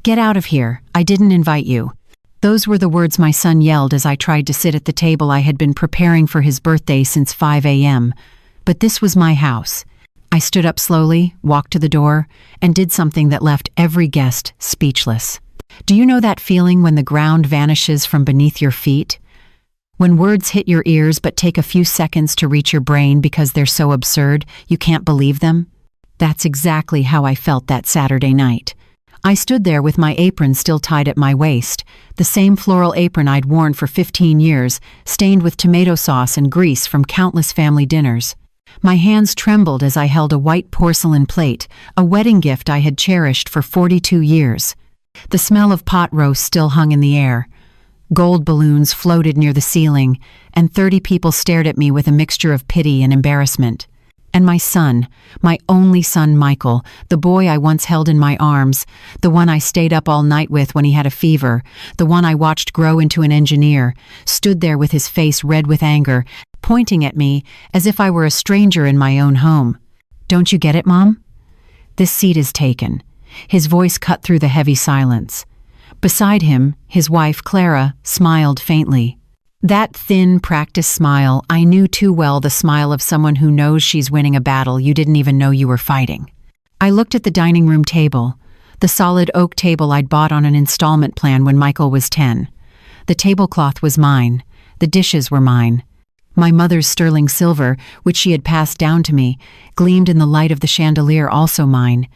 "Get out of here, I didn't invite you." Those were the words my son yelled as I tried to sit at the table I had been preparing for his birthday since 5 a.m. But this was my house. I stood up slowly, walked to the door, and did something that left every guest speechless. Do you know that feeling when the ground vanishes from beneath your feet? When words hit your ears but take a few seconds to reach your brain because they're so absurd, you can't believe them? That's exactly how I felt that Saturday night. I stood there with my apron still tied at my waist, the same floral apron I'd worn for 15 years, stained with tomato sauce and grease from countless family dinners. My hands trembled as I held a white porcelain plate, a wedding gift I had cherished for 42 years. The smell of pot roast still hung in the air. Gold balloons floated near the ceiling, and 30 people stared at me with a mixture of pity and embarrassment. And my son, my only son Michael, the boy I once held in my arms, the one I stayed up all night with when he had a fever, the one I watched grow into an engineer, stood there with his face red with anger, pointing at me as if I were a stranger in my own home. "Don't you get it, Mom? This seat is taken." His voice cut through the heavy silence. Beside him, his wife, Clara, smiled faintly. That thin, practiced smile, I knew too well, the smile of someone who knows she's winning a battle you didn't even know you were fighting. I looked at the dining room table, the solid oak table I'd bought on an installment plan when Michael was 10. The tablecloth was mine. The dishes were mine. My mother's sterling silver, which she had passed down to me, gleamed in the light of the chandelier, also mine.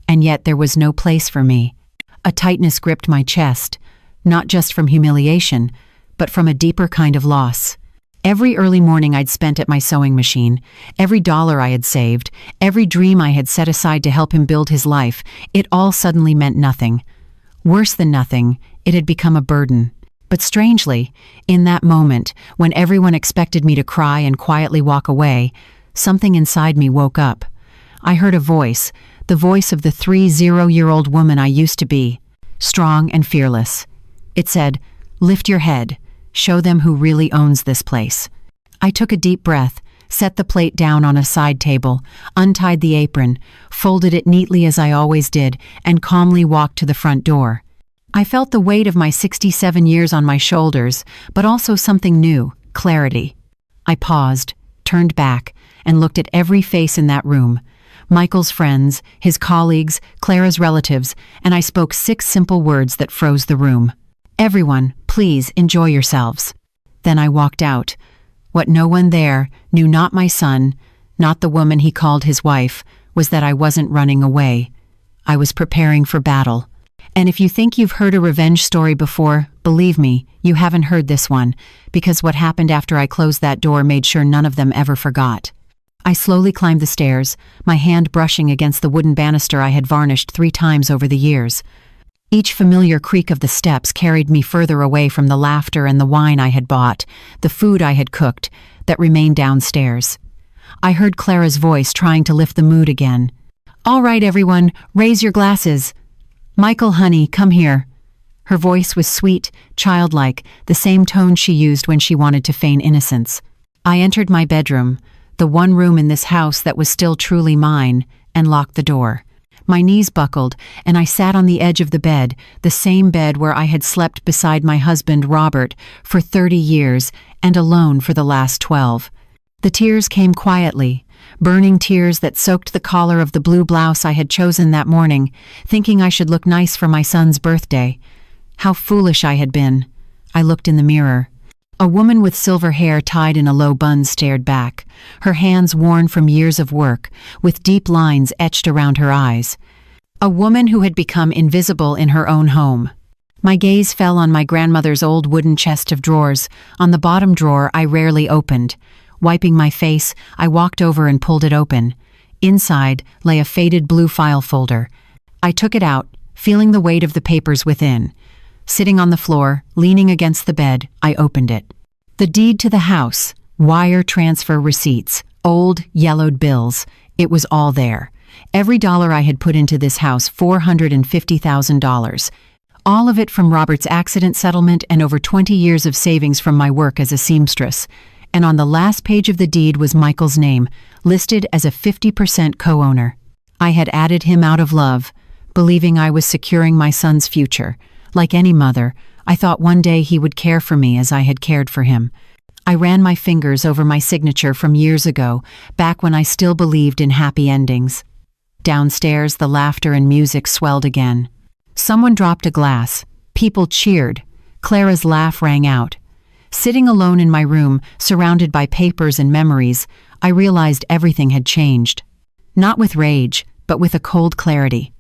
And yet there was no place for me. A tightness gripped my chest, not just from humiliation, but from a deeper kind of loss. Every early morning I'd spent at my sewing machine, every dollar I had saved, every dream I had set aside to help him build his life, it all suddenly meant nothing. Worse than nothing, it had become a burden. But strangely, in that moment, when everyone expected me to cry and quietly walk away, something inside me woke up. I heard a voice, the voice of the 30-year-old woman I used to be, strong and fearless. It said, "Lift your head. Show them who really owns this place." I took a deep breath, set the plate down on a side table, untied the apron, folded it neatly as I always did, and calmly walked to the front door. I felt the weight of my 67 years on my shoulders, but also something new, clarity. I paused, turned back, and looked at every face in that room. Michael's friends, his colleagues, Clara's relatives, and I spoke 6 simple words that froze the room. "Everyone, please enjoy yourselves." Then I walked out. What no one there knew, not my son, not the woman he called his wife, was that I wasn't running away. I was preparing for battle. And if you think you've heard a revenge story before, believe me, you haven't heard this one, because what happened after I closed that door made sure none of them ever forgot. I slowly climbed the stairs, my hand brushing against the wooden banister I had varnished 3 times over the years. Each familiar creak of the steps carried me further away from the laughter and the wine I had bought, the food I had cooked, that remained downstairs. I heard Clara's voice trying to lift the mood again. "All right, everyone, raise your glasses. Michael, honey, come here." Her voice was sweet, childlike, the same tone she used when she wanted to feign innocence. I entered my bedroom, the one room in this house that was still truly mine, and locked the door. My knees buckled, and I sat on the edge of the bed, the same bed where I had slept beside my husband, Robert, for 30 years, and alone for the last 12. The tears came quietly, burning tears that soaked the collar of the blue blouse I had chosen that morning, thinking I should look nice for my son's birthday. How foolish I had been. I looked in the mirror. A woman with silver hair tied in a low bun stared back, her hands worn from years of work, with deep lines etched around her eyes. A woman who had become invisible in her own home. My gaze fell on my grandmother's old wooden chest of drawers, on the bottom drawer I rarely opened. Wiping my face, I walked over and pulled it open. Inside lay a faded blue file folder. I took it out, feeling the weight of the papers within. Sitting on the floor, leaning against the bed, I opened it. The deed to the house, wire transfer receipts, old, yellowed bills. It was all there. Every dollar I had put into this house, $450,000. All of it from Robert's accident settlement and over 20 years of savings from my work as a seamstress. And on the last page of the deed was Michael's name, listed as a 50% co-owner. I had added him out of love, believing I was securing my son's future. Like any mother, I thought one day he would care for me as I had cared for him. I ran my fingers over my signature from years ago, back when I still believed in happy endings. Downstairs, the laughter and music swelled again. Someone dropped a glass. People cheered. Clara's laugh rang out. Sitting alone in my room, surrounded by papers and memories, I realized everything had changed. Not with rage, but with a cold clarity.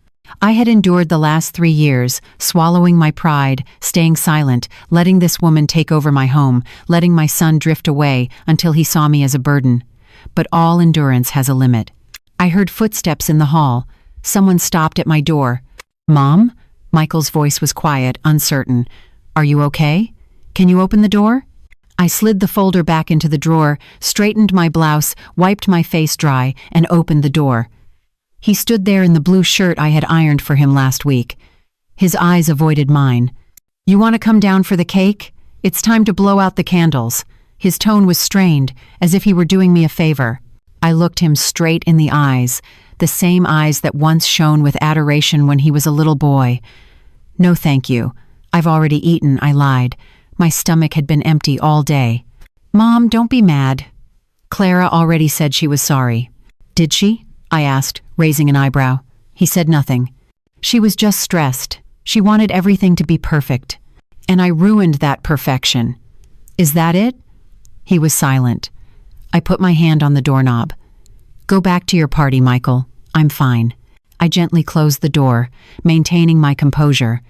I had endured the last 3 years, swallowing my pride, staying silent, letting this woman take over my home, letting my son drift away until he saw me as a burden. But all endurance has a limit. I heard footsteps in the hall. Someone stopped at my door. "Mom?" Michael's voice was quiet, uncertain. "Are you okay? Can you open the door?" I slid the folder back into the drawer, straightened my blouse, wiped my face dry, and opened the door. He stood there in the blue shirt I had ironed for him last week. His eyes avoided mine. "You want to come down for the cake? It's time to blow out the candles." His tone was strained, as if he were doing me a favor. I looked him straight in the eyes, the same eyes that once shone with adoration when he was a little boy. "No, thank you. I've already eaten," I lied. My stomach had been empty all day. "Mom, don't be mad." Clara already said she was sorry. "Did she?" I asked, raising an eyebrow. He said nothing. "She was just stressed. She wanted everything to be perfect. And I ruined that perfection. Is that it?" He was silent. I put my hand on the doorknob. "Go back to your party, Michael. I'm fine." I gently closed the door, maintaining my composure.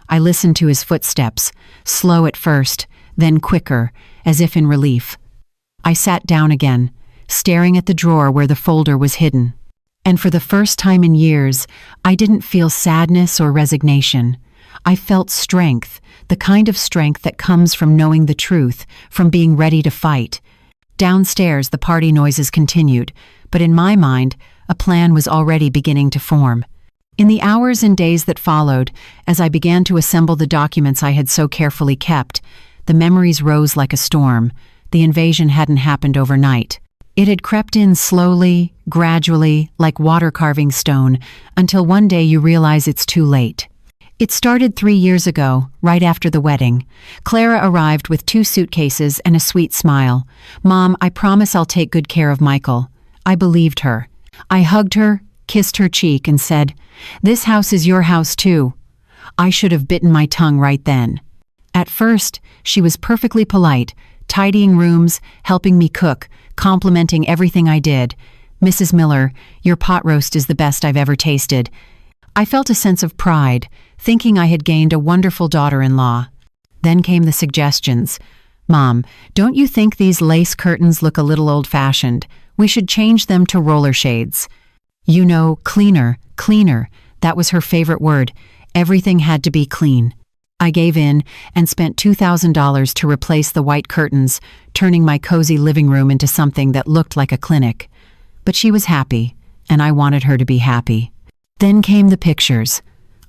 I listened to his footsteps, slow at first, then quicker, as if in relief. I sat down again, staring at the drawer where the folder was hidden. And for the first time in years, I didn't feel sadness or resignation. I felt strength, the kind of strength that comes from knowing the truth, from being ready to fight. Downstairs, the party noises continued, but in my mind, a plan was already beginning to form. In the hours and days that followed, as I began to assemble the documents I had so carefully kept, the memories rose like a storm. The invasion hadn't happened overnight. It had crept in slowly, gradually, like water carving stone, until one day you realize it's too late. It started 3 years ago, right after the wedding. Clara arrived with 2 suitcases and a sweet smile. "Mom, I promise I'll take good care of Michael." I believed her. I hugged her, kissed her cheek, and said, "This house is your house too." I should have bitten my tongue right then. At first, she was perfectly polite, tidying rooms, helping me cook, complimenting everything I did. "Mrs. Miller, your pot roast is the best I've ever tasted." I felt a sense of pride, thinking I had gained a wonderful daughter-in-law. Then came the suggestions. "Mom, don't you think these lace curtains look a little old-fashioned? We should change them to roller shades." You know, cleaner, cleaner. That was her favorite word. Everything had to be clean. I gave in and spent $2,000 to replace the white curtains, turning my cozy living room into something that looked like a clinic. But she was happy, and I wanted her to be happy. Then came the pictures.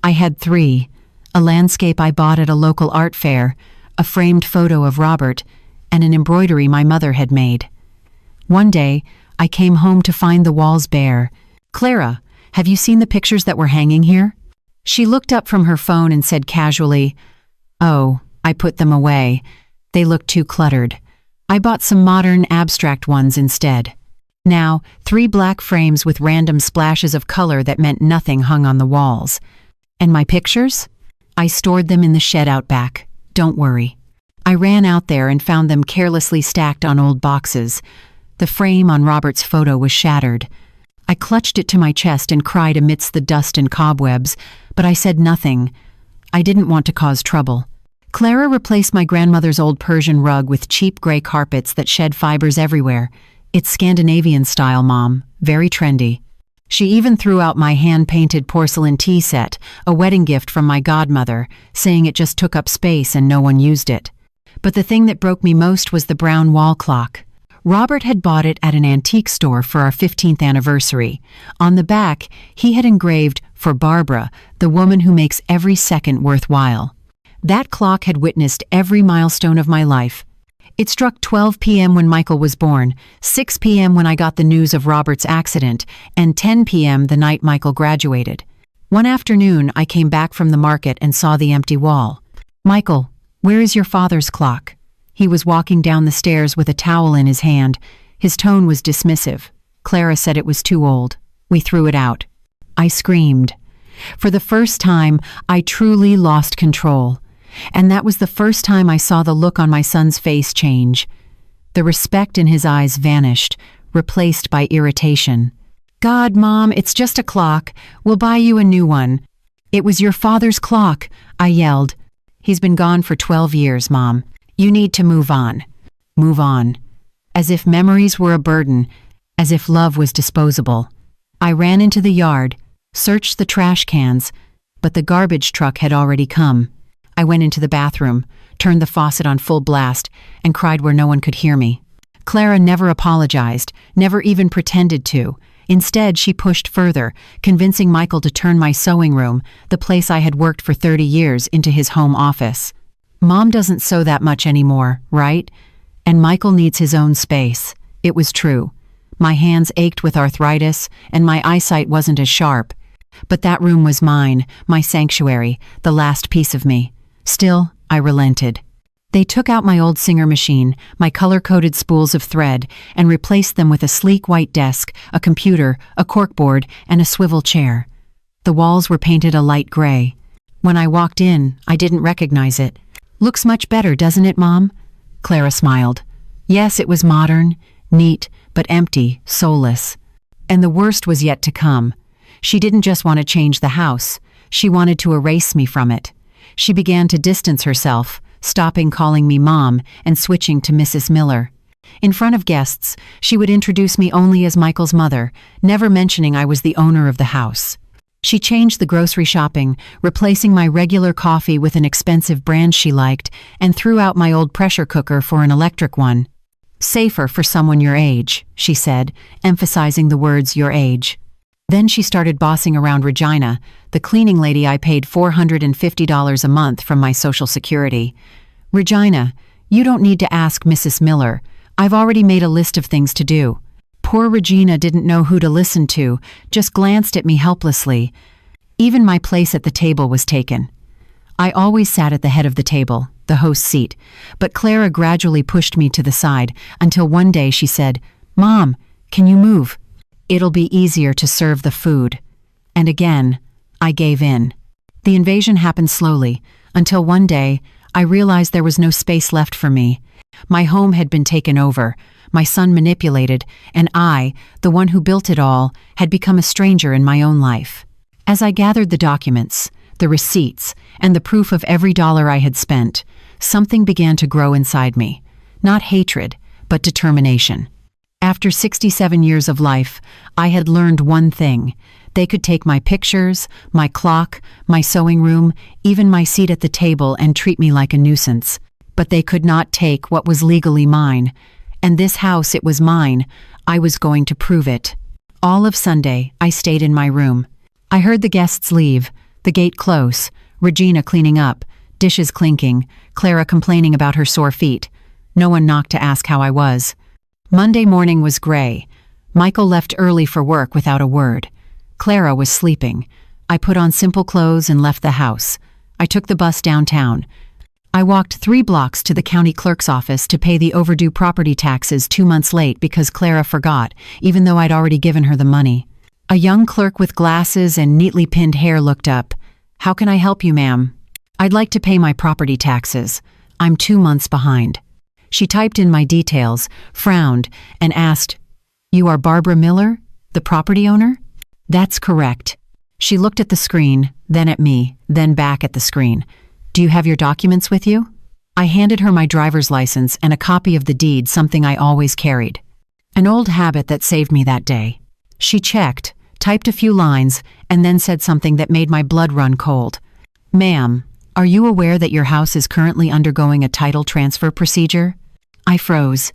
I had 3. A landscape I bought at a local art fair, a framed photo of Robert, and an embroidery my mother had made. One day, I came home to find the walls bare. "Clara, have you seen the pictures that were hanging here?" She looked up from her phone and said casually, "Oh, I put them away. They look too cluttered. I bought some modern, abstract ones instead." Now, 3 black frames with random splashes of color that meant nothing hung on the walls. And my pictures? I stored them in the shed out back. Don't worry. I ran out there and found them carelessly stacked on old boxes. The frame on Robert's photo was shattered. I clutched it to my chest and cried amidst the dust and cobwebs, but I said nothing. I didn't want to cause trouble. Clara replaced my grandmother's old Persian rug with cheap gray carpets that shed fibers everywhere. "It's Scandinavian style, Mom. Very trendy." She even threw out my hand-painted porcelain tea set, a wedding gift from my godmother, saying it just took up space and no one used it. But the thing that broke me most was the brown wall clock. Robert had bought it at an antique store for our 15th anniversary. On the back, he had engraved, "For Barbara, the woman who makes every second worthwhile." That clock had witnessed every milestone of my life. It struck 12 p.m. when Michael was born, 6 p.m. when I got the news of Robert's accident, and 10 p.m. the night Michael graduated. One afternoon, I came back from the market and saw the empty wall. "Michael, where is your father's clock?" He was walking down the stairs with a towel in his hand. His tone was dismissive. "Clara said it was too old. We threw it out." I screamed. For the first time, I truly lost control. And that was the first time I saw the look on my son's face change. The respect in his eyes vanished, replaced by irritation. "God, Mom, it's just a clock. We'll buy you a new one." "It was your father's clock," I yelled. "He's been gone for 12 years, Mom. You need to move on." Move on. As if memories were a burden, as if love was disposable. I ran into the yard, searched the trash cans, but the garbage truck had already come. I went into the bathroom, turned the faucet on full blast, and cried where no one could hear me. Clara never apologized, never even pretended to. Instead, she pushed further, convincing Michael to turn my sewing room, the place I had worked for 30 years, into his home office. "Mom doesn't sew that much anymore, right? And Michael needs his own space." It was true. My hands ached with arthritis, and my eyesight wasn't as sharp. But that room was mine, my sanctuary, the last piece of me. Still, I relented. They took out my old Singer machine, my color-coded spools of thread, and replaced them with a sleek white desk, a computer, a corkboard, and a swivel chair. The walls were painted a light gray. When I walked in, I didn't recognize it. "Looks much better, doesn't it, Mom?" Clara smiled. Yes, it was modern, neat, but empty, soulless. And the worst was yet to come. She didn't just want to change the house. She wanted to erase me from it. She began to distance herself, stopping calling me Mom and switching to Mrs. Miller. In front of guests, she would introduce me only as Michael's mother, never mentioning I was the owner of the house. She changed the grocery shopping, replacing my regular coffee with an expensive brand she liked, and threw out my old pressure cooker for an electric one. "Safer for someone your age," she said, emphasizing the words "your age." Then she started bossing around Regina, the cleaning lady I paid $450 a month from my Social Security. "Regina, you don't need to ask Mrs. Miller. I've already made a list of things to do." Poor Regina didn't know who to listen to, just glanced at me helplessly. Even my place at the table was taken. I always sat at the head of the table, the host's seat, but Clara gradually pushed me to the side until one day she said, "Mom, can you move? It'll be easier to serve the food." And again, I gave in. The invasion happened slowly, until one day I realized there was no space left for me. My home had been taken over, my son manipulated, and I, the one who built it all, had become a stranger in my own life. As I gathered the documents, the receipts, and the proof of every dollar I had spent, something began to grow inside me. Not hatred, but determination. After 67 years of life, I had learned one thing. They could take my pictures, my clock, my sewing room, even my seat at the table and treat me like a nuisance. But they could not take what was legally mine. And this house, it was mine. I was going to prove it. All of Sunday, I stayed in my room. I heard the guests leave, the gate close, Regina cleaning up, dishes clinking, Clara complaining about her sore feet. No one knocked to ask how I was. Monday morning was gray. Michael left early for work without a word. Clara was sleeping. I put on simple clothes and left the house. I took the bus downtown. I walked 3 blocks to the county clerk's office to pay the overdue property taxes 2 months late because Clara forgot, even though I'd already given her the money. A young clerk with glasses and neatly pinned hair looked up. "How can I help you, ma'am?" "I'd like to pay my property taxes. I'm 2 months behind." She typed in my details, frowned, and asked, "You are Barbara Miller, the property owner?" "That's correct." She looked at the screen, then at me, then back at the screen. "Do you have your documents with you?" I handed her my driver's license and a copy of the deed, something I always carried. An old habit that saved me that day. She checked, typed a few lines, and then said something that made my blood run cold. "Ma'am, are you aware that your house is currently undergoing a title transfer procedure?" I froze.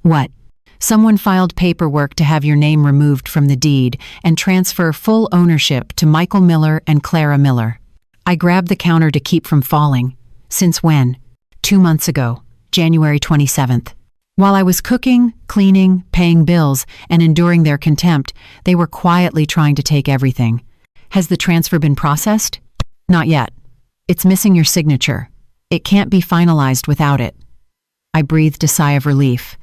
"What?" "Someone filed paperwork to have your name removed from the deed and transfer full ownership to Michael Miller and Clara Miller." I grabbed the counter to keep from falling. "Since when?" 2 months ago, January 27th. While I was cooking, cleaning, paying bills, and enduring their contempt, they were quietly trying to take everything. Has the transfer been processed? Not yet. It's missing your signature. It can't be finalized without it. I breathed a sigh of relief.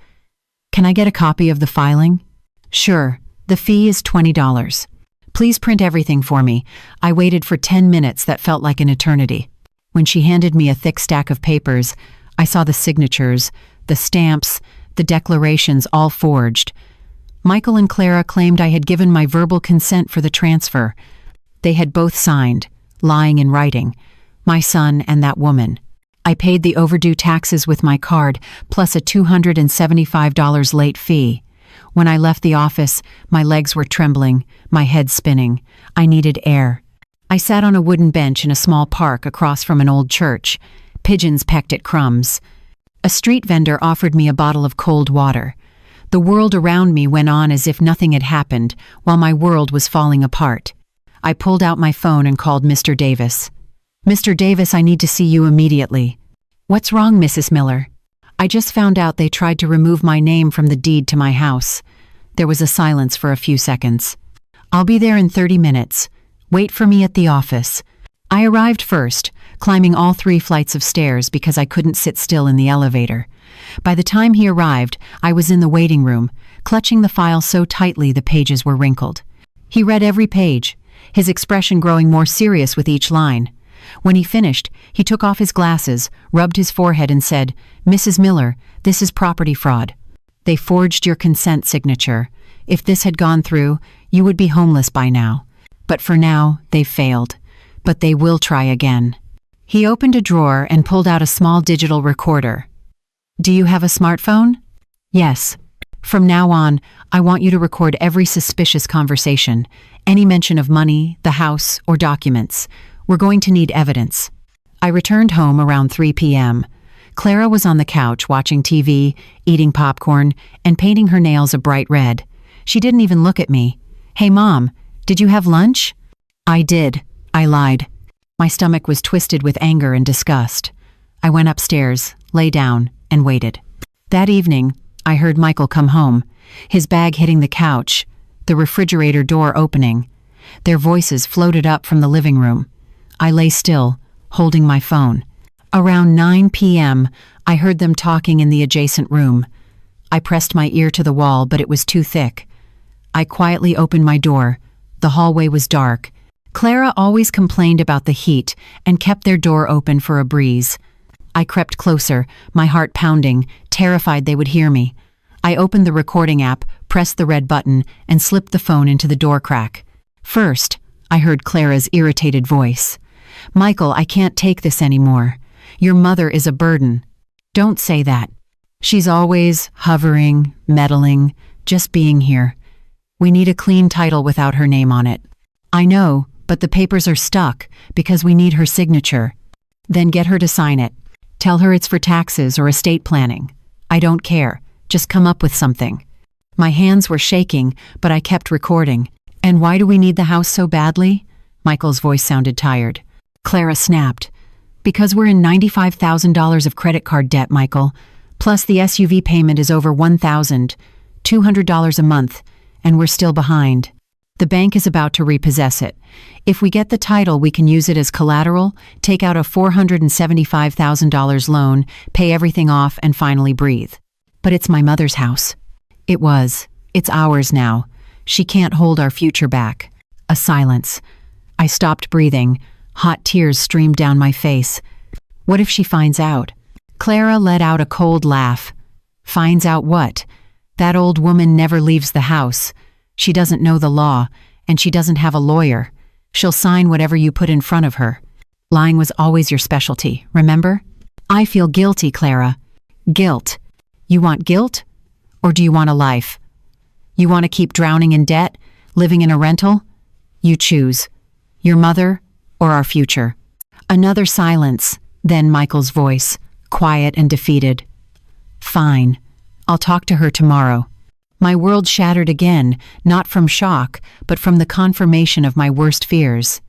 Can I get a copy of the filing? Sure. The fee is $20. Please print everything for me. I waited for 10 minutes that felt like an eternity. When she handed me a thick stack of papers, I saw the signatures, the stamps, the declarations all forged. Michael and Clara claimed I had given my verbal consent for the transfer. They had both signed, lying in writing, my son and that woman. I paid the overdue taxes with my card, plus a $275 late fee. When I left the office, my legs were trembling, my head spinning. I needed air. I sat on a wooden bench in a small park across from an old church. Pigeons pecked at crumbs. A street vendor offered me a bottle of cold water. The world around me went on as if nothing had happened, while my world was falling apart. I pulled out my phone and called Mr. Davis. Mr. Davis, I need to see you immediately. What's wrong, Mrs. Miller? I just found out they tried to remove my name from the deed to my house. There was a silence for a few seconds. I'll be there in 30 minutes. Wait for me at the office. I arrived first, climbing all 3 flights of stairs because I couldn't sit still in the elevator. By the time he arrived, I was in the waiting room, clutching the file so tightly the pages were wrinkled. He read every page, his expression growing more serious with each line. When he finished, he took off his glasses, rubbed his forehead and said, "Mrs. Miller, this is property fraud. They forged your consent signature. If this had gone through, you would be homeless by now. But for now, they've failed. But they will try again." He opened a drawer and pulled out a small digital recorder. "Do you have a smartphone?" "Yes. From now on, I want you to record every suspicious conversation, any mention of money, the house, or documents. We're going to need evidence." I returned home around 3 p.m. Clara was on the couch watching TV, eating popcorn, and painting her nails a bright red. She didn't even look at me. "Hey, Mom, did you have lunch?" "I did," I lied. My stomach was twisted with anger and disgust. I went upstairs, lay down, and waited. That evening, I heard Michael come home, his bag hitting the couch, the refrigerator door opening. Their voices floated up from the living room. I lay still, holding my phone. Around 9 p.m., I heard them talking in the adjacent room. I pressed my ear to the wall, but it was too thick. I quietly opened my door. The hallway was dark. Clara always complained about the heat and kept their door open for a breeze. I crept closer, my heart pounding, terrified they would hear me. I opened the recording app, pressed the red button, and slipped the phone into the door crack. First, I heard Clara's irritated voice. "Michael, I can't take this anymore. Your mother is a burden." "Don't say that. She's always hovering, meddling, just being here. We need a clean title without her name on it." "I know, but the papers are stuck because we need her signature." "Then get her to sign it. Tell her it's for taxes or estate planning. I don't care. Just come up with something." My hands were shaking, but I kept recording. "And why do we need the house so badly?" Michael's voice sounded tired. Clara snapped. "Because we're in $95,000 of credit card debt, Michael. Plus the SUV payment is over $1,200 a month, and we're still behind. The bank is about to repossess it. If we get the title, we can use it as collateral, take out a $475,000 loan, pay everything off, and finally breathe. But it's my mother's house." "It was. It's ours now. She can't hold our future back." A silence. I stopped breathing. Hot tears streamed down my face. "What if she finds out?" Clara let out a cold laugh. "Finds out what? That old woman never leaves the house. She doesn't know the law, and she doesn't have a lawyer. She'll sign whatever you put in front of her. Lying was always your specialty, remember?" "I feel guilty, Clara." "Guilt? You want guilt? Or do you want a life? You want to keep drowning in debt, living in a rental? You choose. Your mother or our future." Another silence, then Michael's voice, quiet and defeated. "Fine. I'll talk to her tomorrow." My world shattered again, not from shock, but from the confirmation of my worst fears.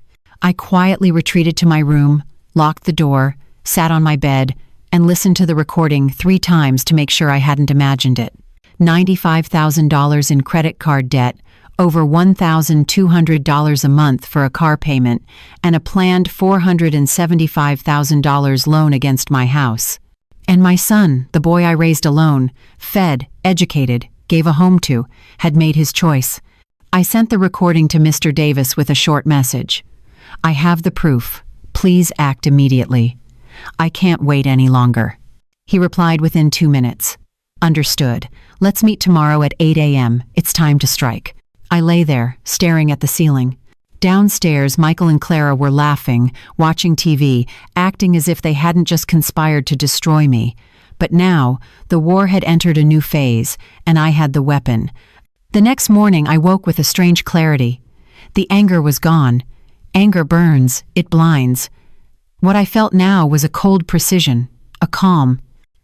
I quietly retreated to my room, locked the door, sat on my bed, and listened to the recording 3 times to make sure I hadn't imagined it. $95,000 in credit card debt, over $1,200 a month for a car payment, and a planned $475,000 loan against my house. And my son, the boy I raised alone, fed, educated, gave a home to, had made his choice. I sent the recording to Mr. Davis with a short message. I have the proof. Please act immediately. I can't wait any longer. He replied within 2 minutes. Understood. Let's meet tomorrow at 8 a.m. It's time to strike. I lay there, staring at the ceiling. Downstairs, Michael and Clara were laughing, watching TV, acting as if they hadn't just conspired to destroy me. But now, the war had entered a new phase, and I had the weapon. The next morning, I woke with a strange clarity. The anger was gone. Anger burns, it blinds. What I felt now was a cold precision, a calm.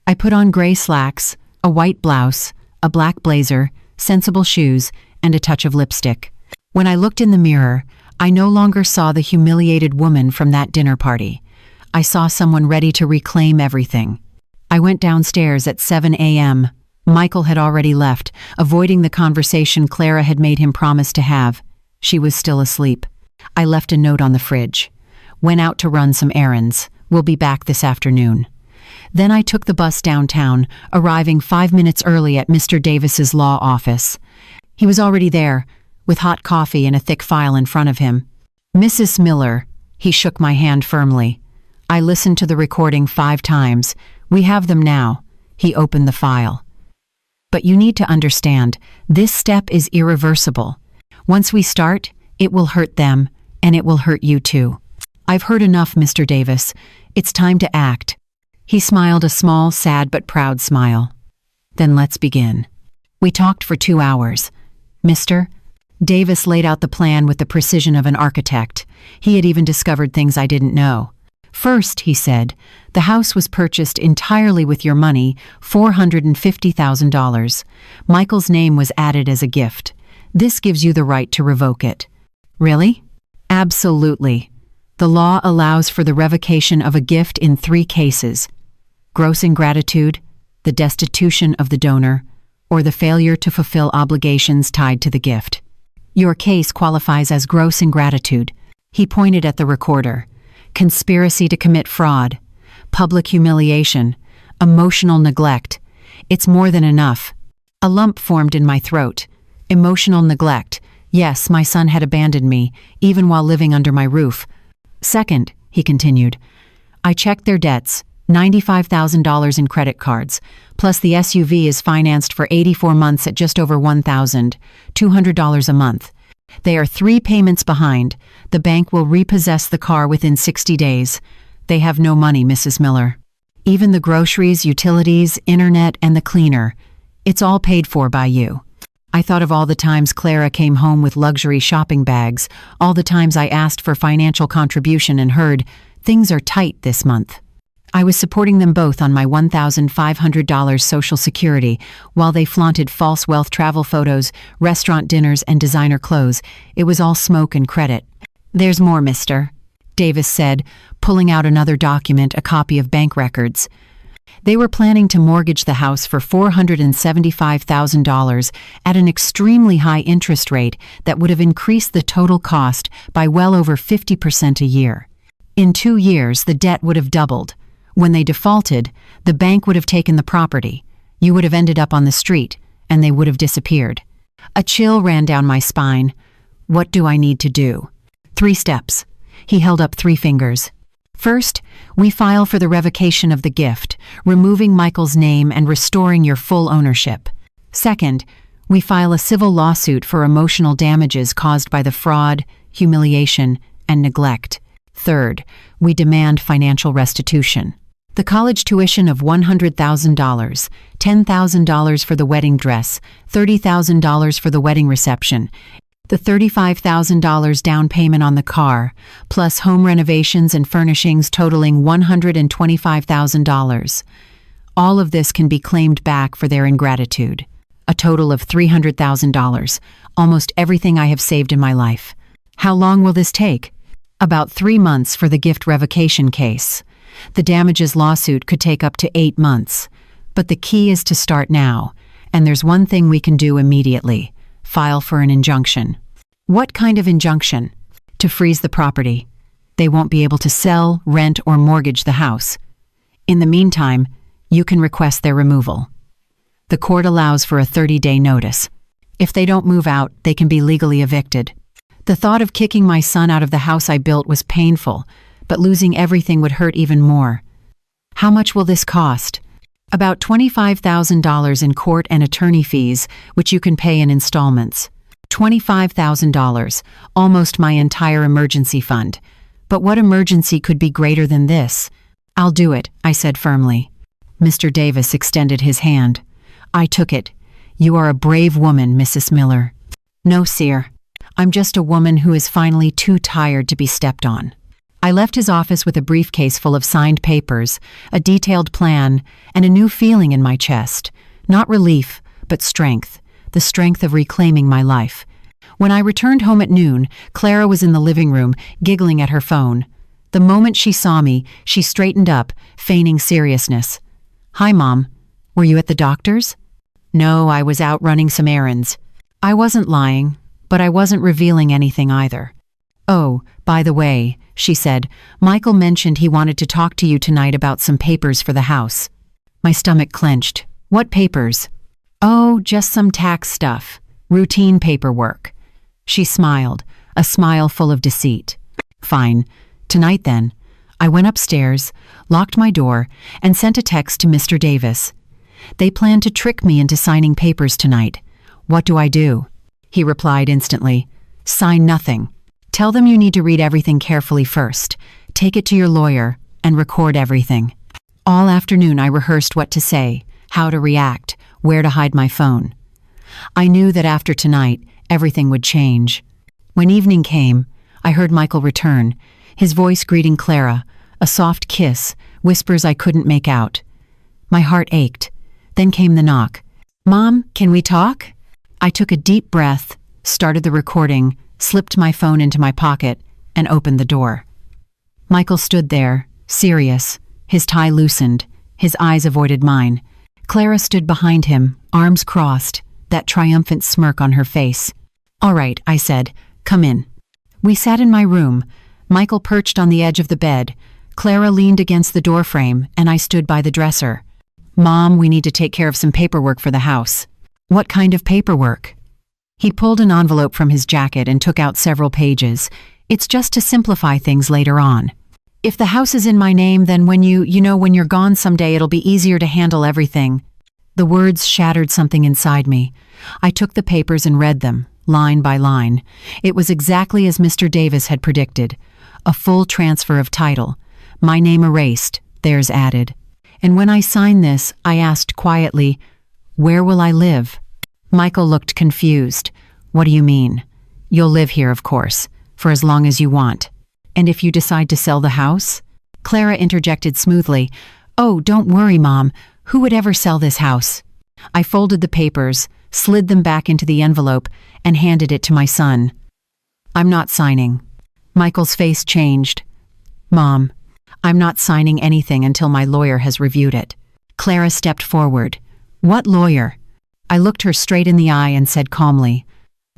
I put on gray slacks, a white blouse, a black blazer, sensible shoes, and a touch of lipstick. When I looked in the mirror, I no longer saw the humiliated woman from that dinner party. I saw someone ready to reclaim everything. I went downstairs at 7 a.m. Michael had already left, avoiding the conversation Clara had made him promise to have. She was still asleep. I left a note on the fridge. Went out to run some errands. We'll be back this afternoon. Then I took the bus downtown, arriving 5 minutes early at Mr. Davis's law office. He was already there, with hot coffee and a thick file in front of him. Mrs. Miller, he shook my hand firmly. I listened to the recording 5 times. We have them now. He opened the file. But you need to understand, this step is irreversible. Once we start, it will hurt them, and it will hurt you too. I've heard enough, Mr. Davis. It's time to act. He smiled a small, sad but proud smile. Then let's begin. We talked for 2 hours. Mr. Davis laid out the plan with the precision of an architect. He had even discovered things I didn't know. First, he said, the house was purchased entirely with your money, $450,000. Michael's name was added as a gift. This gives you the right to revoke it. Really? Absolutely. The law allows for the revocation of a gift in 3 cases: gross ingratitude, the destitution of the donor, or the failure to fulfill obligations tied to the gift. Your case qualifies as gross ingratitude. He pointed at the recorder. Conspiracy to commit fraud, public humiliation, emotional neglect. It's more than enough. A lump formed in my throat. Emotional neglect. Yes, my son had abandoned me, even while living under my roof. Second, he continued, I checked their debts, $95,000 in credit cards, plus the SUV is financed for 84 months at just over $1,200 a month. They are 3 payments behind. The bank will repossess the car within 60 days. They have no money, Mrs. Miller. Even the groceries, utilities, internet, and the cleaner. It's all paid for by you. I thought of all the times Clara came home with luxury shopping bags, all the times I asked for financial contribution and heard, things are tight this month. I was supporting them both on my $1,500 Social Security while they flaunted false wealth travel photos, restaurant dinners, and designer clothes. It was all smoke and credit. There's more, mister, Davis said, pulling out another document, a copy of bank records. They were planning to mortgage the house for $475,000 at an extremely high interest rate that would have increased the total cost by well over 50% a year. In 2 years, the debt would have doubled. When they defaulted, the bank would have taken the property. You would have ended up on the street, and they would have disappeared. A chill ran down my spine. What do I need to do? 3 steps. He held up 3 fingers. First, we file for the revocation of the gift, removing Michael's name and restoring your full ownership. Second, we file a civil lawsuit for emotional damages caused by the fraud, humiliation, and neglect. Third, we demand financial restitution. The college tuition of $100,000, $10,000 for the wedding dress, $30,000 for the wedding reception, the $35,000 down payment on the car, plus home renovations and furnishings totaling $125,000. All of this can be claimed back for their ingratitude. A total of $300,000, almost everything I have saved in my life. How long will this take? About 3 months for the gift revocation case. The damages lawsuit could take up to 8 months. But the key is to start now, and there's one thing we can do immediately. file for an injunction. What kind of injunction? To freeze the property. They won't be able to sell, rent, or mortgage the house. In the meantime, you can request their removal. The court allows for a 30-day notice. If they don't move out, they can be legally evicted. The thought of kicking my son out of the house I built was painful, but losing everything would hurt even more. How much will this cost? About $25,000 in court and attorney fees, which you can pay in installments. $25,000, almost my entire emergency fund. But what emergency could be greater than this? I'll do it, I said firmly. Mr. Davis extended his hand. I took it. You are a brave woman, Mrs. Miller. No, sir. I'm just a woman who is finally too tired to be stepped on. I left his office with a briefcase full of signed papers, a detailed plan, and a new feeling in my chest. Not relief, but strength. The strength of reclaiming my life. When I returned home at noon, Clara was in the living room, giggling at her phone. The moment she saw me, she straightened up, feigning seriousness. Hi, Mom. Were you at the doctor's? No, I was out running some errands. I wasn't lying, but I wasn't revealing anything either. Oh, by the way, she said, Michael mentioned he wanted to talk to you tonight about some papers for the house. My stomach clenched. What papers? Oh, just some tax stuff. Routine paperwork. She smiled, a smile full of deceit. Fine. Tonight then. I went upstairs, locked my door, and sent a text to Mr. Davis. They plan to trick me into signing papers tonight. What do I do? He replied instantly. Sign nothing. Tell them you need to read everything carefully first. Take it to your lawyer and record everything. All afternoon I rehearsed what to say, how to react, where to hide my phone. I knew that after tonight, everything would change. When evening came, I heard Michael return, his voice greeting Clara, a soft kiss, whispers I couldn't make out. My heart ached. Then came the knock. Mom, can we talk? I took a deep breath, started the recording, slipped my phone into my pocket, and opened the door. Michael stood there, serious, his tie loosened, his eyes avoided mine. Clara stood behind him, arms crossed, that triumphant smirk on her face. All right, I said, come in. We sat in my room, Michael perched on the edge of the bed, Clara leaned against the doorframe, and I stood by the dresser. Mom, we need to take care of some paperwork for the house. What kind of paperwork? He pulled an envelope from his jacket and took out several pages. It's just to simplify things later on. If the house is in my name, then when when you're gone someday, it'll be easier to handle everything. The words shattered something inside me. I took the papers and read them, line by line. It was exactly as Mr. Davis had predicted. A full transfer of title. My name erased, theirs added. And when I signed this, I asked quietly, where will I live? Michael looked confused. What do you mean? You'll live here, of course, for as long as you want. And if you decide to sell the house? Clara interjected smoothly. Oh, don't worry, Mom. Who would ever sell this house? I folded the papers, slid them back into the envelope, and handed it to my son. I'm not signing. Michael's face changed. Mom, I'm not signing anything until my lawyer has reviewed it. Clara stepped forward. What lawyer? I looked her straight in the eye and said calmly,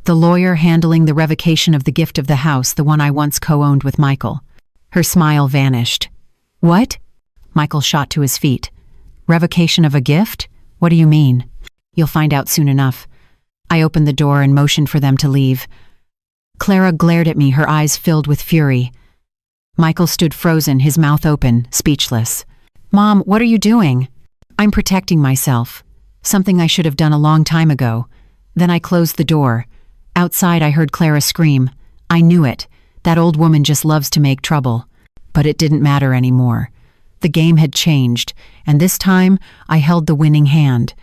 the lawyer handling the revocation of the gift of the house, the one I once co-owned with Michael. Her smile vanished. What? Michael shot to his feet. Revocation of a gift? What do you mean? You'll find out soon enough. I opened the door and motioned for them to leave. Clara glared at me, her eyes filled with fury. Michael stood frozen, his mouth open, speechless. Mom, what are you doing? I'm protecting myself. Something I should have done a long time ago. Then I closed the door. Outside I heard Clara scream. I knew it. That old woman just loves to make trouble. But it didn't matter anymore. The game had changed, and this time I held the winning hand.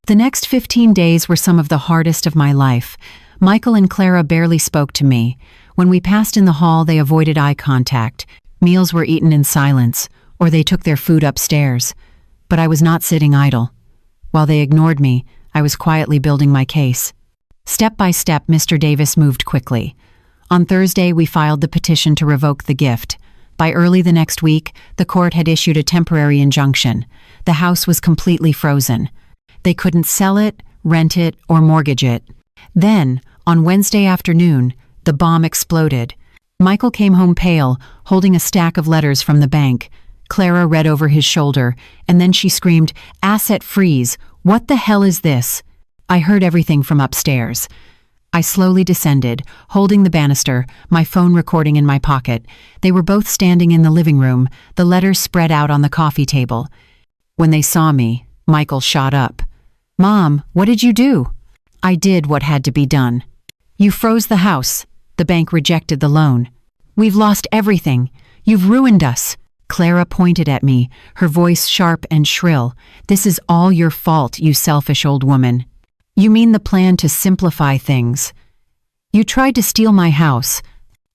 The next 15 days were some of the hardest of my life. Michael and Clara barely spoke to me. When we passed in the hall, they avoided eye contact. Meals were eaten in silence, or they took their food upstairs. But I was not sitting idle. While they ignored me, I was quietly building my case. Step by step, Mr. Davis moved quickly. On Thursday, we filed the petition to revoke the gift. By early the next week, the court had issued a temporary injunction. The house was completely frozen. They couldn't sell it, rent it, or mortgage it. Then, on Wednesday afternoon, the bomb exploded. Michael came home pale, holding a stack of letters from the bank. Clara read over his shoulder, and then she screamed, "Asset freeze! What the hell is this?" I heard everything from upstairs. I slowly descended, holding the banister, my phone recording in my pocket. They were both standing in the living room, the letters spread out on the coffee table. When they saw me, Michael shot up. "Mom, what did you do?" "I did what had to be done." "You froze the house. The bank rejected the loan. We've lost everything. You've ruined us." Clara pointed at me, her voice sharp and shrill. "This is all your fault, you selfish old woman. You mean the plan to simplify things. You tried to steal my house."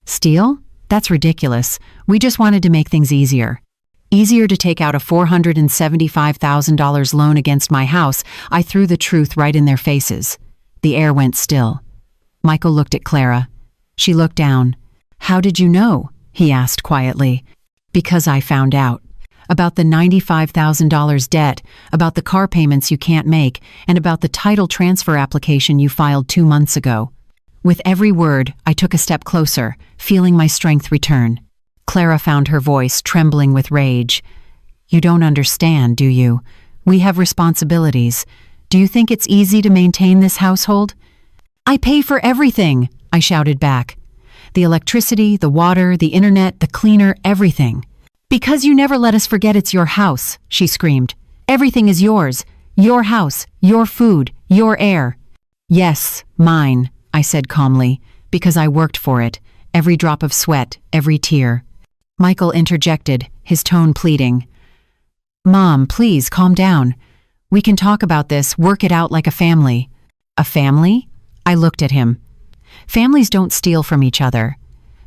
"Steal? That's ridiculous. We just wanted to make things easier." Easier to take out a $475,000 loan against my house. I threw the truth right in their faces. The air went still. Michael looked at Clara. She looked down. "How did you know?" he asked quietly. "Because I found out. About the $95,000 debt, about the car payments you can't make, and about the title transfer application you filed 2 months ago." With every word, I took a step closer, feeling my strength return. Clara found her voice trembling with rage. "You don't understand, do you? We have responsibilities. Do you think it's easy to maintain this household?" "I pay for everything," I shouted back. "The electricity, the water, the internet, the cleaner, everything." "Because you never let us forget it's your house," she screamed. "Everything is yours. Your house, your food, your air." "Yes, mine," I said calmly, "because I worked for it. Every drop of sweat, every tear." Michael interjected, his tone pleading. "Mom, please calm down. We can talk about this, work it out like a family." "A family?" I looked at him. "Families don't steal from each other.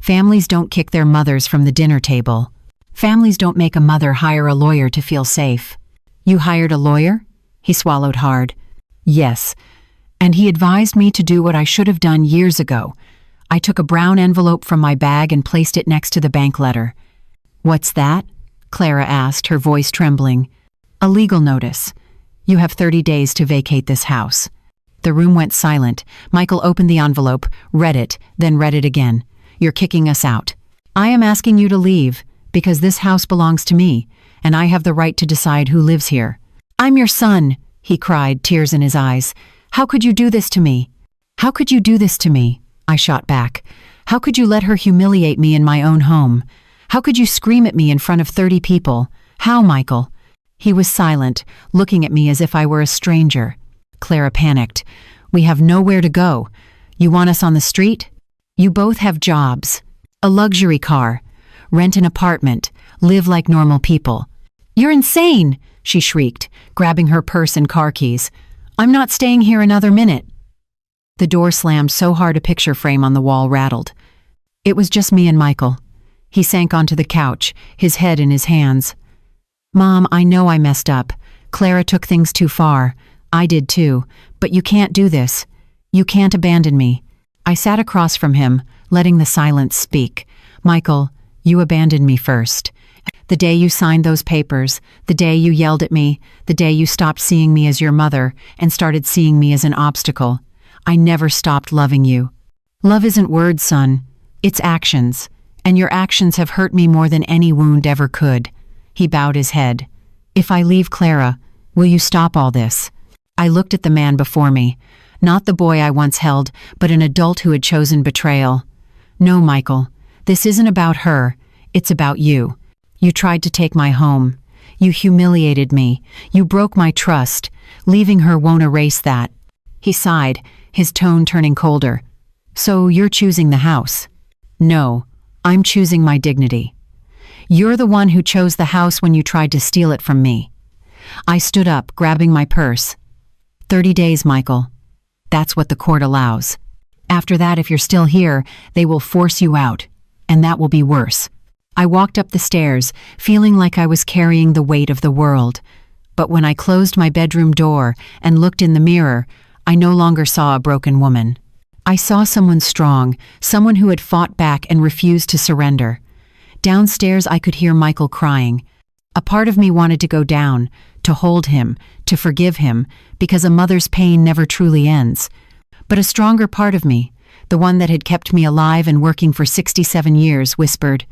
Families don't kick their mothers from the dinner table. Families don't make a mother hire a lawyer to feel safe." "You hired a lawyer?" He swallowed hard. "Yes, and he advised me to do what I should have done years ago. I took a brown envelope from my bag and placed it next to the bank letter." "What's that?" Clara asked, her voice trembling. "A legal notice. You have 30 days to vacate this house." The room went silent. Michael opened the envelope, read it, then read it again. "You're kicking us out. I am asking you to leave, because this house belongs to me, and I have the right to decide who lives here." "I'm your son," he cried, tears in his eyes. "How could you do this to me?" "How could you do this to me?" I shot back. "How could you let her humiliate me in my own home? How could you scream at me in front of 30 people? How, Michael?" He was silent, looking at me as if I were a stranger. Clara panicked. "We have nowhere to go. You want us on the street? You both have jobs. A luxury car. Rent an apartment. Live like normal people." "You're insane!" she shrieked, grabbing her purse and car keys. "I'm not staying here another minute." The door slammed so hard a picture frame on the wall rattled. It was just me and Michael. He sank onto the couch, his head in his hands. "Mom, I know I messed up. Clara took things too far. I did too. But you can't do this. You can't abandon me." I sat across from him, letting the silence speak. "Michael, you abandoned me first. The day you signed those papers, the day you yelled at me, the day you stopped seeing me as your mother and started seeing me as an obstacle. I never stopped loving you. Love isn't words, son. It's actions. And your actions have hurt me more than any wound ever could." He bowed his head. "If I leave Clara, will you stop all this?" I looked at the man before me, not the boy I once held, but an adult who had chosen betrayal. "No, Michael, this isn't about her. It's about you. You tried to take my home. You humiliated me. You broke my trust. Leaving her won't erase that." He sighed, his tone turning colder. "So you're choosing the house?" "No, I'm choosing my dignity. You're the one who chose the house when you tried to steal it from me." I stood up, grabbing my purse. 30 days, Michael. That's what the court allows. After that, if you're still here, they will force you out, and that will be worse. I walked up the stairs, feeling like I was carrying the weight of the world. But when I closed my bedroom door and looked in the mirror, I no longer saw a broken woman. I saw someone strong, someone who had fought back and refused to surrender. Downstairs, I could hear Michael crying. A part of me wanted to go down, to hold him, to forgive him, because a mother's pain never truly ends. But a stronger part of me, the one that had kept me alive and working for 67 years, whispered,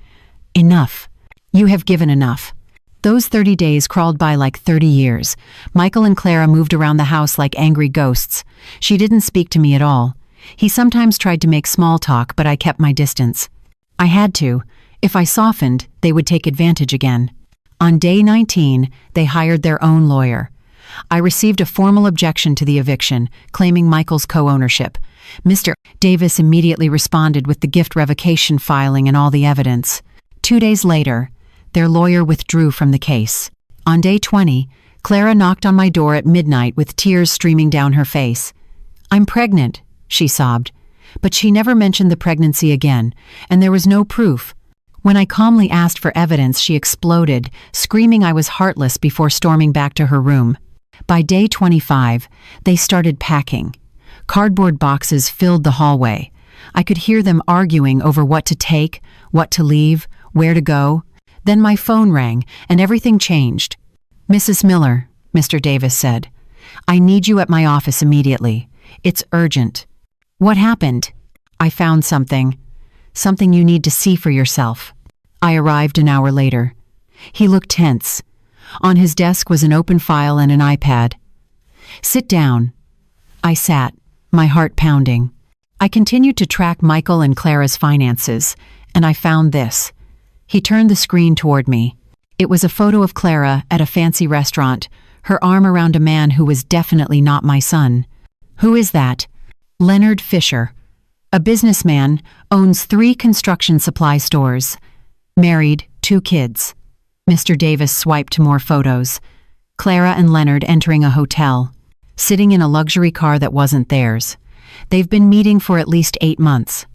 "Enough. You have given enough." Those 30 days crawled by like 30 years. Michael and Clara moved around the house like angry ghosts. She didn't speak to me at all. He sometimes tried to make small talk, but I kept my distance. I had to. If I softened, they would take advantage again. On day 19, they hired their own lawyer. I received a formal objection to the eviction, claiming Michael's co-ownership. Mr. Davis immediately responded with the gift revocation filing and all the evidence. 2 days later, their lawyer withdrew from the case. On day 20, Clara knocked on my door at midnight with tears streaming down her face. "I'm pregnant," she sobbed. But she never mentioned the pregnancy again, and there was no proof. When I calmly asked for evidence, she exploded, screaming I was heartless before storming back to her room. By day 25, they started packing. Cardboard boxes filled the hallway. I could hear them arguing over what to take, what to leave, where to go. Then my phone rang, and everything changed. "Mrs. Miller," Mr. Davis said, "I need you at my office immediately. It's urgent." "What happened?" "I found something. Something you need to see for yourself." I arrived an hour later. He looked tense. On his desk was an open file and an iPad. "Sit down." I sat, my heart pounding. I continued to track Michael and Clara's finances, and I found this. He turned the screen toward me. It was a photo of Clara at a fancy restaurant, her arm around a man who was definitely not my son. "Who is that?" "Leonard Fisher. A businessman, owns 3 construction supply stores. Married, 2 kids." Mr. Davis swiped to more photos. Clara and Leonard entering a hotel, sitting in a luxury car that wasn't theirs. They've been meeting for at least 8 months.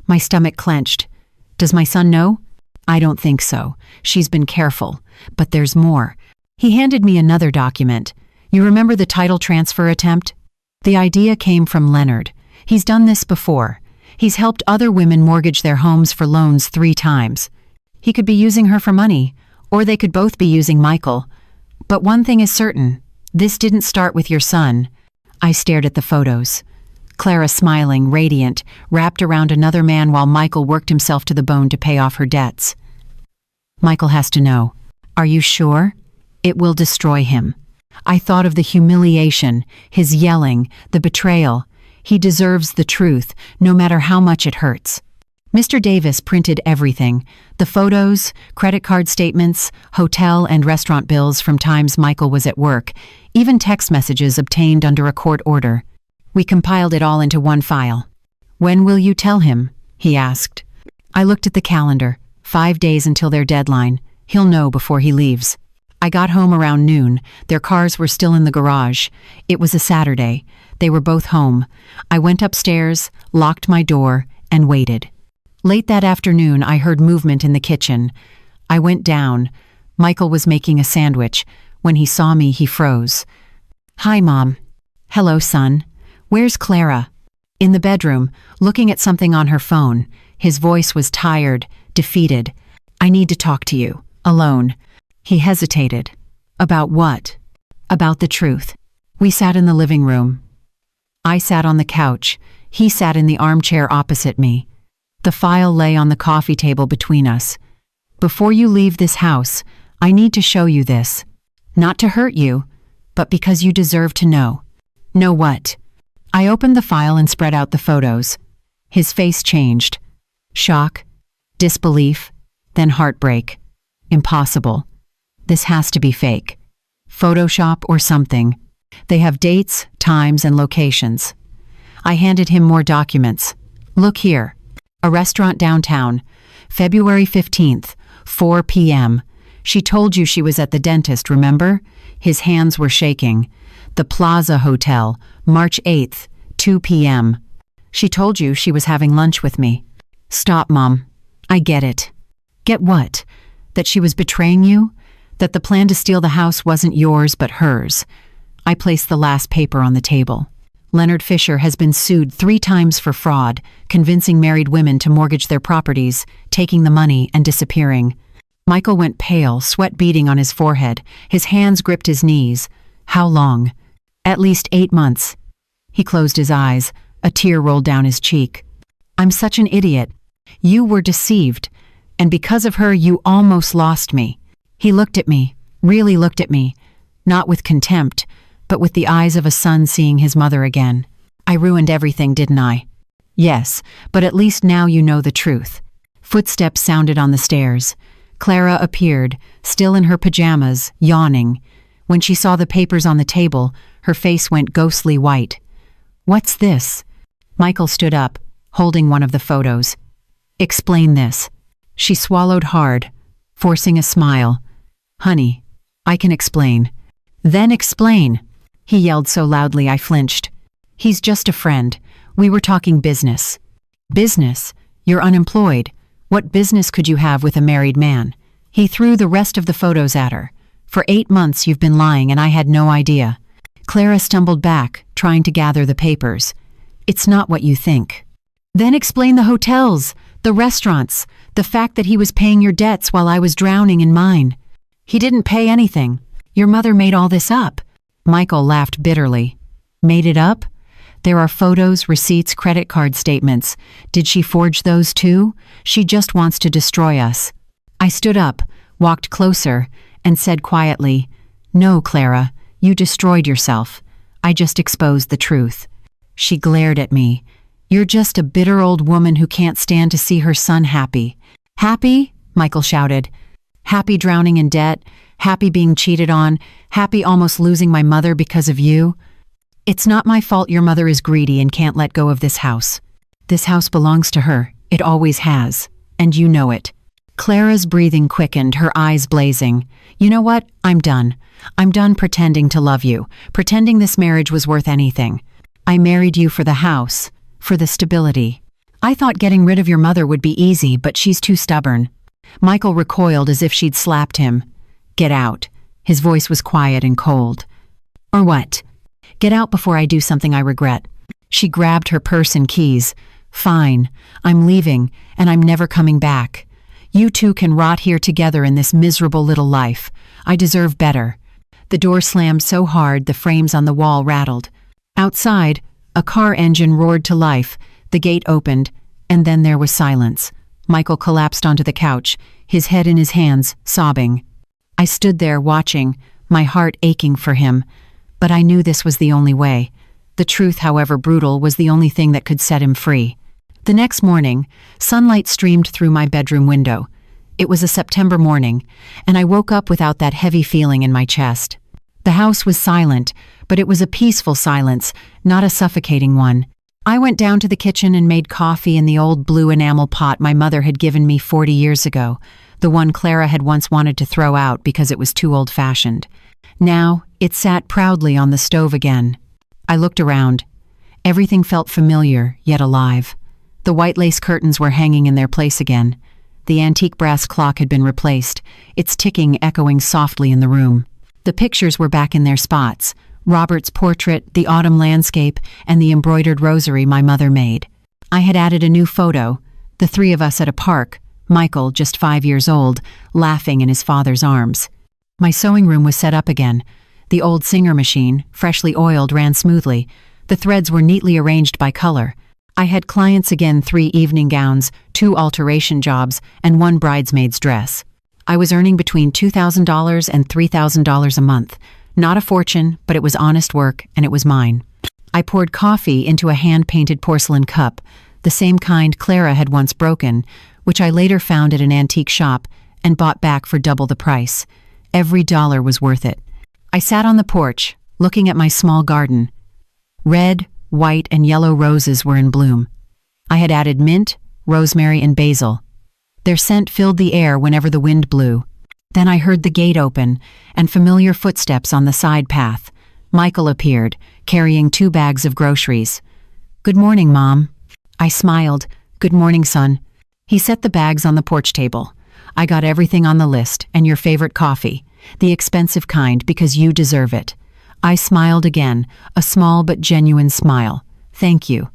My stomach clenched. Does my son know? I don't think so. She's been careful. But there's more. He handed me another document. You remember the title transfer attempt? The idea came from Leonard. He's done this before. He's helped other women mortgage their homes for loans 3 times. He could be using her for money, or they could both be using Michael. But one thing is certain. This didn't start with your son. I stared at the photos. Clara smiling, radiant, wrapped around another man while Michael worked himself to the bone to pay off her debts. Michael has to know. Are you sure? It will destroy him. I thought of the humiliation, his yelling, the betrayal. He deserves the truth, no matter how much it hurts. Mr. Davis printed everything, the photos, credit card statements, hotel and restaurant bills from times Michael was at work, even text messages obtained under a court order. We compiled it all into one file. "When will you tell him?" he asked. I looked at the calendar. 5 days until their deadline. He'll know before he leaves. I got home around noon. Their cars were still in the garage. It was a Saturday. They were both home. I went upstairs, locked my door, and waited. Late that afternoon, I heard movement in the kitchen. I went down. Michael was making a sandwich. When he saw me, he froze. "Hi, Mom." "Hello, son. Where's Clara?" "In the bedroom, looking at something on her phone." His voice was tired, defeated. "I need to talk to you, alone." He hesitated. "About what?" "About the truth." We sat in the living room. I sat on the couch. He sat in the armchair opposite me. The file lay on the coffee table between us. "Before you leave this house, I need to show you this. Not to hurt you, but because you deserve to know." "Know what?" I opened the file and spread out the photos. His face changed. Shock, disbelief, then heartbreak. Impossible. This has to be fake. Photoshop or something. They have dates, times, and locations. I handed him more documents. "Look here. A restaurant downtown, February 15th, 4 p.m. She told you she was at the dentist, remember?" His hands were shaking. "The Plaza Hotel, March 8th, 2 p.m. She told you she was having lunch with me." "Stop, Mom. I get it." "Get what? That she was betraying you? That the plan to steal the house wasn't yours but hers?" I placed the last paper on the table. "Leonard Fisher has been sued 3 times for fraud, convincing married women to mortgage their properties, taking the money, and disappearing." Michael went pale, sweat beading on his forehead. His hands gripped his knees. "How long?" "At least 8 months." He closed his eyes. A tear rolled down his cheek. I'm such an idiot. You were deceived, and because of her you almost lost me. He looked at me, really looked at me, not with contempt, but with the eyes of a son seeing his mother again. I ruined everything, didn't I? Yes, but at least now you know the truth. Footsteps sounded on the stairs. Clara appeared, still in her pajamas, yawning. When she saw the papers on the table, her face went ghostly white. What's this? Michael stood up, holding one of the photos. Explain this. She swallowed hard, forcing a smile. Honey, I can explain. Then explain. He yelled so loudly I flinched. He's just a friend. We were talking business. Business? You're unemployed. What business could you have with a married man? He threw the rest of the photos at her. For 8 months you've been lying and I had no idea. Clara stumbled back, trying to gather the papers. It's not what you think. Then explain the hotels, the restaurants, the fact that he was paying your debts while I was drowning in mine. He didn't pay anything. Your mother made all this up. Michael laughed bitterly. Made it up? There are photos, receipts, credit card statements. Did she forge those too? She just wants to destroy us. I stood up, walked closer, and said quietly, No, Clara, you destroyed yourself. I just exposed the truth. She glared at me. You're just a bitter old woman who can't stand to see her son happy. Happy? Michael shouted. Happy drowning in debt, happy being cheated on, happy almost losing my mother because of you. It's not my fault your mother is greedy and can't let go of this house. This house belongs to her. It always has. And you know it. Clara's breathing quickened, her eyes blazing. You know what? I'm done. I'm done pretending to love you, pretending this marriage was worth anything. I married you for the house, for the stability. I thought getting rid of your mother would be easy, but she's too stubborn. Michael recoiled as if she'd slapped him. Get out. His voice was quiet and cold. Or what? Get out before I do something I regret. She grabbed her purse and keys. Fine. I'm leaving, and I'm never coming back. You two can rot here together in this miserable little life. I deserve better. The door slammed so hard the frames on the wall rattled. Outside, a car engine roared to life, the gate opened, and then there was silence. Michael collapsed onto the couch, his head in his hands, sobbing. I stood there watching, my heart aching for him. But I knew this was the only way. The truth, however brutal, was the only thing that could set him free. The next morning, sunlight streamed through my bedroom window. It was a September morning, and I woke up without that heavy feeling in my chest. The house was silent, but it was a peaceful silence, not a suffocating one. I went down to the kitchen and made coffee in the old blue enamel pot my mother had given me 40 years ago, the one Clara had once wanted to throw out because it was too old-fashioned. Now, it sat proudly on the stove again. I looked around. Everything felt familiar, yet alive. The white lace curtains were hanging in their place again. The antique brass clock had been replaced, its ticking echoing softly in the room. The pictures were back in their spots. Robert's portrait, the autumn landscape, and the embroidered rosary my mother made. I had added a new photo, the three of us at a park, Michael, just 5 years old, laughing in his father's arms. My sewing room was set up again. The old Singer machine, freshly oiled, ran smoothly. The threads were neatly arranged by color. I had clients again, 3 evening gowns, 2 alteration jobs, and 1 bridesmaid's dress. I was earning between $2,000 and $3,000 a month. Not a fortune, but it was honest work, and it was mine. I poured coffee into a hand-painted porcelain cup, the same kind Clara had once broken, which I later found at an antique shop and bought back for double the price. Every dollar was worth it. I sat on the porch, looking at my small garden. Red, white, and yellow roses were in bloom. I had added mint, rosemary, and basil. Their scent filled the air whenever the wind blew. Then I heard the gate open and familiar footsteps on the side path. Michael appeared, carrying 2 bags of groceries. "Good morning, Mom." I smiled. "Good morning, son." He set the bags on the porch table. "I got everything on the list, and your favorite coffee. The expensive kind, because you deserve it." I smiled again, a small but genuine smile. "Thank you."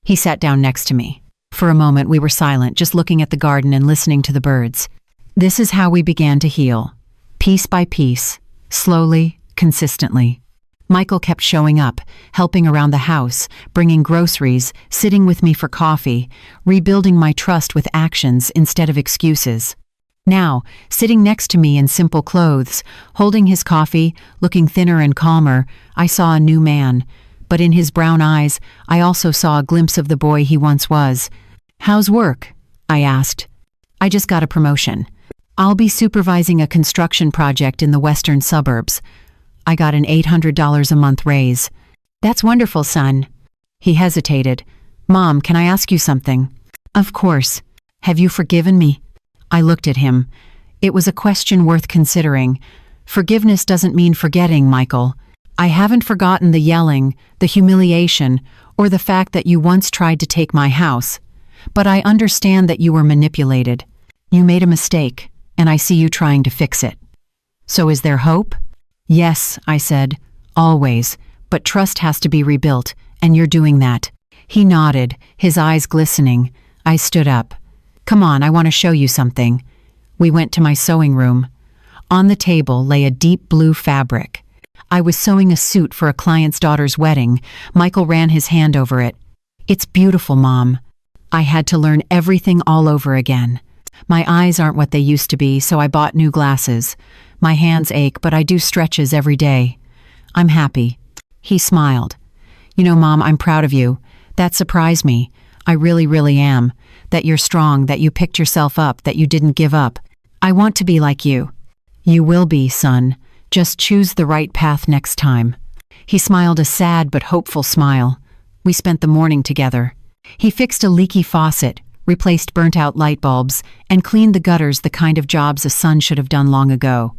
He sat down next to me. For a moment we were silent, just looking at the garden and listening to the birds. This is how we began to heal. Piece by piece, slowly, consistently. Michael kept showing up, helping around the house, bringing groceries, sitting with me for coffee, rebuilding my trust with actions instead of excuses. Now, sitting next to me in simple clothes, holding his coffee, looking thinner and calmer, I saw a new man. But in his brown eyes, I also saw a glimpse of the boy he once was. "How's work?" I asked. "I just got a promotion. I'll be supervising a construction project in the western suburbs. I got an $800 a month raise." "That's wonderful, son." He hesitated. "Mom, can I ask you something?" "Of course. Have you forgiven me?" I looked at him. It was a question worth considering. Forgiveness doesn't mean forgetting, Michael. I haven't forgotten the yelling, the humiliation, or the fact that you once tried to take my house. But I understand that you were manipulated. You made a mistake, and I see you trying to fix it. So is there hope? "Yes," I said, "always, but trust has to be rebuilt, and you're doing that." He nodded, his eyes glistening. I stood up. "Come on, I want to show you something." We went to my sewing room. On the table lay a deep blue fabric. I was sewing a suit for a client's daughter's wedding. Michael ran his hand over it. "It's beautiful, Mom." I had to learn everything all over again. My eyes aren't what they used to be, so I bought new glasses. My hands ache, but I do stretches every day. "I'm happy." He smiled. "You know, Mom, I'm proud of you. That surprised me. I really, really am. That you're strong, that you picked yourself up, that you didn't give up. I want to be like you." "You will be, son. Just choose the right path next time." He smiled a sad but hopeful smile. We spent the morning together. He fixed a leaky faucet, replaced burnt-out light bulbs, and cleaned the gutters, the kind of jobs a son should have done long ago.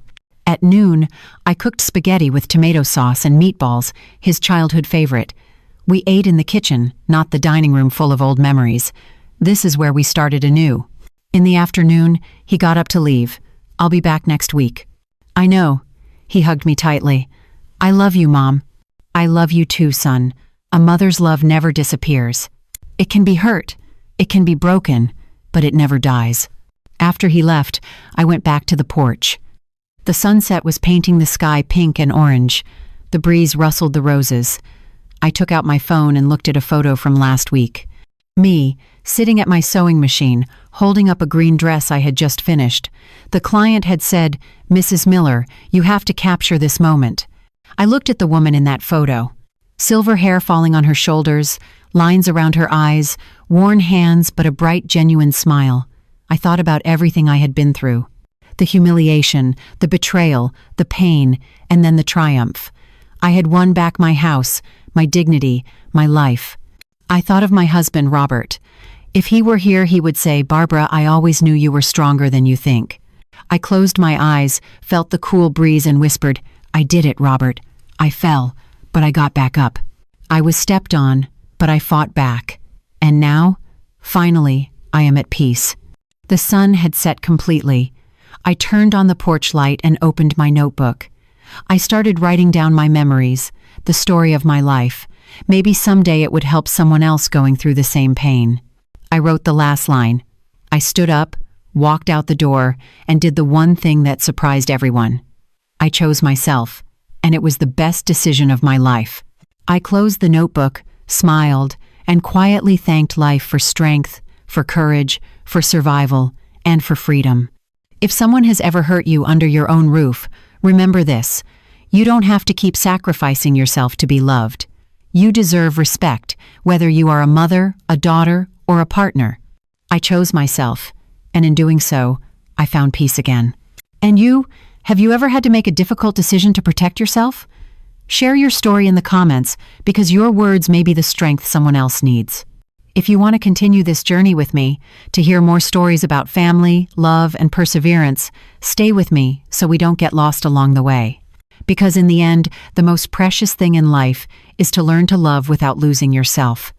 At noon, I cooked spaghetti with tomato sauce and meatballs, his childhood favorite. We ate in the kitchen, not the dining room full of old memories. This is where we started anew. In the afternoon, he got up to leave. "I'll be back next week." "I know." He hugged me tightly. "I love you, Mom." "I love you too, son. A mother's love never disappears. It can be hurt, it can be broken, but it never dies." After he left, I went back to the porch. The sunset was painting the sky pink and orange. The breeze rustled the roses. I took out my phone and looked at a photo from last week. Me, sitting at my sewing machine, holding up a green dress I had just finished. The client had said, "Mrs. Miller, you have to capture this moment." I looked at the woman in that photo. Silver hair falling on her shoulders, lines around her eyes, worn hands, but a bright, genuine smile. I thought about everything I had been through. The humiliation, the betrayal, the pain, and then the triumph. I had won back my house, my dignity, my life. I thought of my husband, Robert. If he were here, he would say, "Barbara, I always knew you were stronger than you think." I closed my eyes, felt the cool breeze, and whispered, "I did it, Robert. I fell, but I got back up. I was stepped on, but I fought back. And now, finally, I am at peace." The sun had set completely. I turned on the porch light and opened my notebook. I started writing down my memories, the story of my life. Maybe someday it would help someone else going through the same pain. I wrote the last line. I stood up, walked out the door, and did the one thing that surprised everyone. I chose myself, and it was the best decision of my life. I closed the notebook, smiled, and quietly thanked life for strength, for courage, for survival, and for freedom. If someone has ever hurt you under your own roof, remember this: you don't have to keep sacrificing yourself to be loved. You deserve respect, whether you are a mother, a daughter, or a partner. I chose myself, and in doing so, I found peace again. And you? Have you ever had to make a difficult decision to protect yourself? Share your story in the comments, because your words may be the strength someone else needs. If you want to continue this journey with me, to hear more stories about family, love, and perseverance, stay with me so we don't get lost along the way. Because in the end, the most precious thing in life is to learn to love without losing yourself.